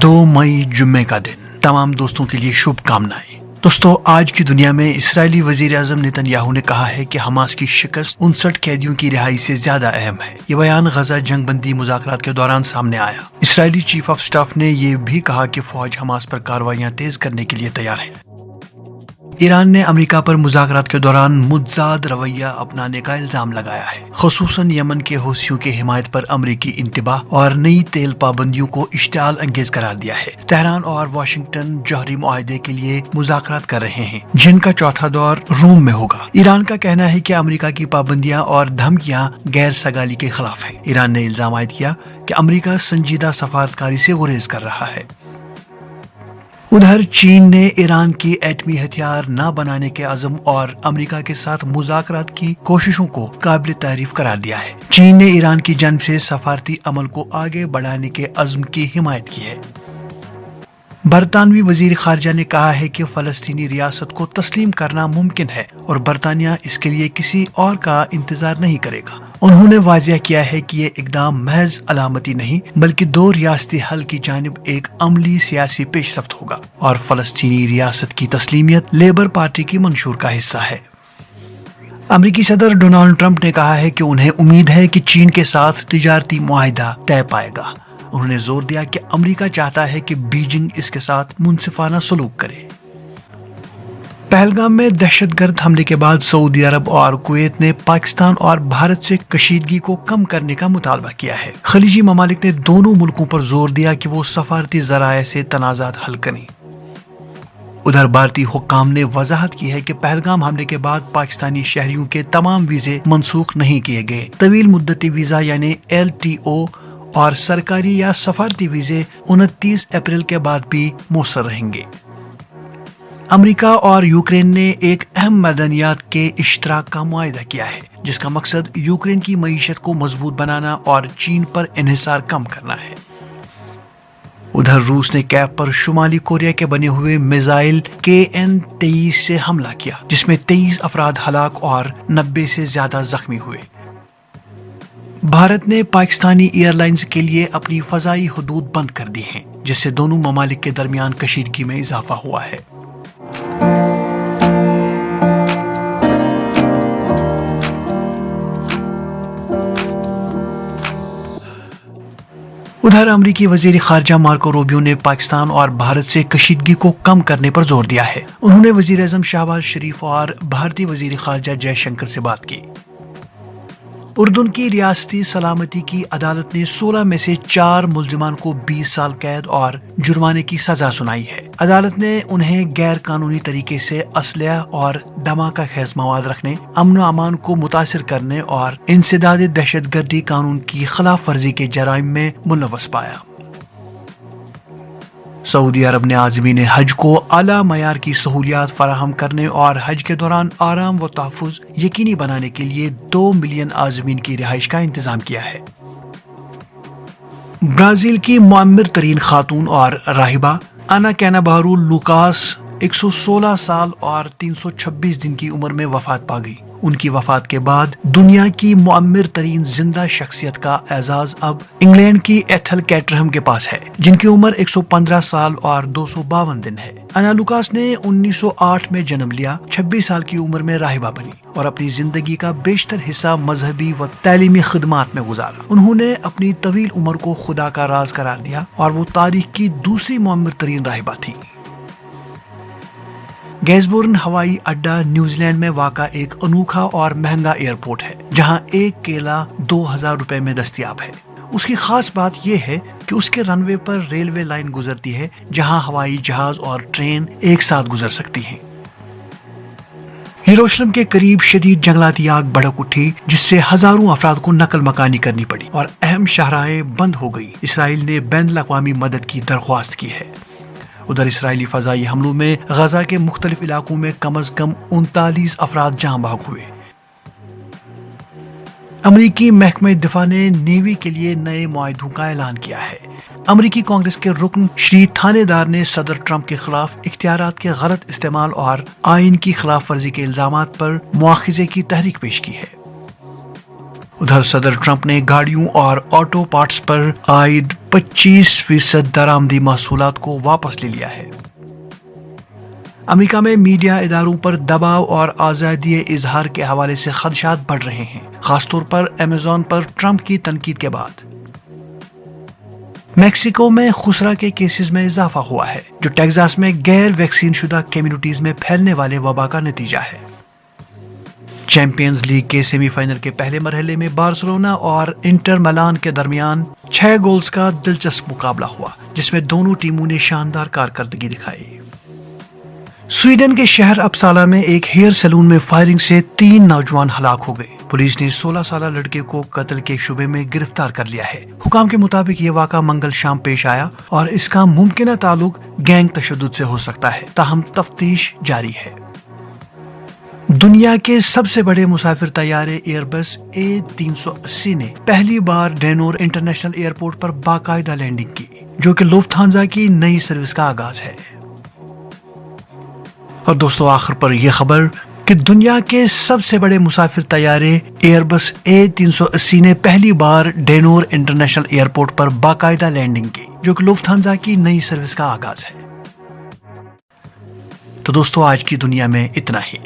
2 मई जुम्मे का दिन तमाम दोस्तों के लिए शुभकामनाएं। दोस्तों, आज की दुनिया में इसराइली वजीर आजम नेतन्याहू ने कहा है कि हमास की शिकस्त 59 कैदियों की रिहाई से ज्यादा अहम है। ये बयान गजा जंग बंदी मुज़ाकरात के दौरान सामने आया। इसराइली चीफ ऑफ स्टाफ ने यह भी कहा कि फौज हमास पर कार्रवाइयां तेज करने के लिए तैयार है। ईरान ने अमेरिका पर मुज़ाकरात के दौरान मुतज़ाद रवैया अपनाने का इल्जाम लगाया है। ख़ुसूसन यमन के हौसियों की हिमायत पर अमेरिकी इंतबाह और नई तेल पाबंदियों को इश्तिआल अंगेज करार दिया है। तेहरान और वाशिंगटन जौहरी मुआहदे के लिए मुज़ाकरात कर रहे हैं, जिनका चौथा दौर रोम में होगा। ईरान का कहना है कि अमेरिका की पाबंदियां और धमकियां गैर सगाली के खिलाफ है। ईरान ने इल्जाम आयद किया कि अमेरिका संजीदा सफारतकारी से गुरेज कर रहा है। उधर चीन ने ईरान की एटमी हथियार न बनाने के अज़म और अमेरिका के साथ मुज़ाकरात की कोशिशों को काबिल तारीफ करार दिया है। चीन ने ईरान की जानिब से सफारती अमल को आगे बढ़ाने के अज़्म की हिमायत की है। बरतानवी वजीर खारजा ने कहा है कि फलस्तीनी रियासत को तस्लीम करना मुमकिन है और बरतानिया इसके लिए किसी और का इंतजार नहीं करेगा। उन्होंने वाज़ेह किया है कि ये इकदाम महज अलामती नहीं बल्कि 2 रियासती हल की जानिब एक अमली सियासी पेशरफ्त होगा और फलस्तीनी रियासत की तस्लीमियत लेबर पार्टी की मंशूर का हिस्सा है। अमेरिकी सदर डोनाल्ड ट्रंप ने कहा है कि उन्हें उम्मीद है कि चीन के साथ तिजारती मुआहिदा तय पाएगा। उन्होंने जोर दिया कि अमेरिका चाहता है कि बीजिंग इसके साथ मुनसिफाना सलूक करे। पहलगाम में दहशतगर्द हमले के बाद सऊदी अरब और कुवैत ने पाकिस्तान और भारत से कशीदगी को कम करने का मुतालबा किया है। खलीजी ममालिक ने दोनों मुल्कों पर जोर दिया कि वो सफारती जराये से तनाज़ात हल करें। उधर भारतीय हुक्काम ने वजाहत की है कि पहलगाम हमले के बाद पाकिस्तानी शहरियों के तमाम वीजे मनसूख नहीं किए गए। तवील मुद्दती वीजा यानी LTO और सरकारी या सफारती वीजे 29 अप्रैल के बाद भी मौसर रहेंगे। अमेरिका और यूक्रेन ने एक अहम मैदानियात के इश्तराक का मुआहिदा किया है, जिसका मकसद यूक्रेन की मईशत को मजबूत बनाना और चीन पर इन्हिसार कम करना है। उधर रूस ने कैप पर शुमाली कोरिया के बने हुए मिसाइल KN-23 से हमला किया, जिसमें 23 अफराद हलाक और 90 से ज्यादा जख्मी हुए। भारत ने पाकिस्तानी एयरलाइंस के लिए अपनी फजाई हदूद बंद कर दी हैं, जिससे दोनों ममालिक के दरमियान कशीदगी में इजाफा हुआ है। उधर अमरीकी वजीर खारजा मार्को रूबियो ने पाकिस्तान और भारत से कशीदगी को कम करने पर जोर दिया है। उन्होंने वजीर आजम शहबाज शरीफ और भारतीय वजीर खारजा जयशंकर से बात की। उर्दून की रियासती सलामती की अदालत ने 16 में से 4 मुल्जिमान को 20 साल कैद और जुर्माने की सजा सुनाई है। अदालत ने उन्हें गैर कानूनी तरीके से असलहा और धमाका खेज मवाद रखने, अमन व अमान को मुतासिर करने और इंसदाद दहशतगर्दी कानून की खिलाफ वर्जी के जराइम में मुलव्वस पाया। सऊदी अरब ने आज़मीन हज को आला मयार की सहूलियात फराहम करने और हज के दौरान आराम व तहफ़्फ़ुज़ यकीनी बनाने के लिए 2 मिलियन आज़मीन की रिहाइश का इंतजाम किया है। ब्राजील की मुअम्मिर तरीन खातून और राहिबा आना कैनाबारू लुकास 116 साल और 326 दिन की उम्र में वफात पा गई। उनकी वफात के बाद दुनिया की मुअम्मिर तरीन जिंदा शख्सियत का एजाज अब इंग्लैंड की एथल कैटरहम के पास है, जिनकी उम्र 115 साल और 252 दिन है। अना लुकास ने 1908 में जन्म लिया, 26 साल की उम्र में राहिबा बनी और अपनी जिंदगी का बेशतर हिस्सा मजहबी व तालीमी खिदमात में गुजारा। उन्होंने अपनी तवील उम्र को खुदा का राज करार दिया और वो तारीख की दूसरी मुअम्मिर तरीन राहिबा थी। गैसबोर्न हवाई अड्डा न्यूजीलैंड में वाक़ा एक अनोखा और महंगा एयरपोर्ट है, जहां एक केला 2000 रुपए में दस्तयाब है। उसकी खास बात यह है कि उसके रनवे पर रेलवे लाइन गुजरती है, जहां हवाई जहाज और ट्रेन एक साथ गुजर सकती हैं। यरूशलेम के करीब शदीद जंगलाती आग भड़क उठी, जिससे हजारों अफराद को नकल मकानी करनी पड़ी और अहम शाहराहें बंद हो गई। इसराइल ने बैनुल अक़वामी मदद की दरख्वास्त की है। उधर इसराइली फजाई हमलों में गजा के मुख्तलिफ इलाकों में कम अज कम 39 अफराद जाँ बहक हुए। अमरीकी महकमे दिफा ने नेवी के लिए नए मुआहिदों का ऐलान किया है। अमरीकी कांग्रेस के रुकन श्री थानेदार ने सदर ट्रंप के खिलाफ इख्तियारात के गलत इस्तेमाल और आइन की खिलाफ वर्जी के इल्जामात पर मुआखिजे की तहरीक पेश की है। उधर सदर ट्रंप ने गाड़ियों और ऑटो पार्ट्स पर आयद 25% दरामदी महसूलात को वापस ले लिया है। अमेरिका में मीडिया इदारों पर दबाव और आज़ादी इजहार के हवाले से खदशात बढ़ रहे हैं, खासतौर पर अमेज़न पर ट्रंप की तनकीद के बाद। मैक्सिको में खुसरा के केसेस में इजाफा हुआ है, जो टेक्सास में गैर वैक्सीन शुदा कम्युनिटीज में फैलने वाले वबा का नतीजा है। चैंपियंस लीग के सेमीफाइनल के पहले मरहले में बार्सिलोना और इंटर मिलान के दरमियान 6 गोल्स का दिलचस्प मुकाबला हुआ, जिसमें दोनों टीमों ने शानदार कारकर्दगी दिखाई। स्वीडन के शहर अपसाला में एक हेयर सैलून में फायरिंग से 3 नौजवान हलाक हो गए। पुलिस ने 16 साल लड़के को कत्ल के शुबे में गिरफ्तार कर लिया है। हुकाम के मुताबिक ये वाक़ा मंगल शाम पेश आया और इसका मुमकिन ताल्लुक गैंग तशद्दुद से हो सकता है, ताहम तफ्तीश जारी है। दुनिया के सबसे बड़े मुसाफिर तैयारे एयरबस A380 ने पहली बार डेनोर इंटरनेशनल एयरपोर्ट पर बाकायदा लैंडिंग की, जो कि लुफ्थांसा की नई सर्विस का आगाज है। और दोस्तों, आखिर पर यह खबर कि दुनिया के सबसे बड़े मुसाफिर तैयारे एयरबस A380 ने पहली बार डेनोर इंटरनेशनल एयरपोर्ट पर बाकायदा लैंडिंग की, जो कि लुफ्थांसा की नई सर्विस का आगाज है। तो दोस्तों, आज की दुनिया में इतना ही।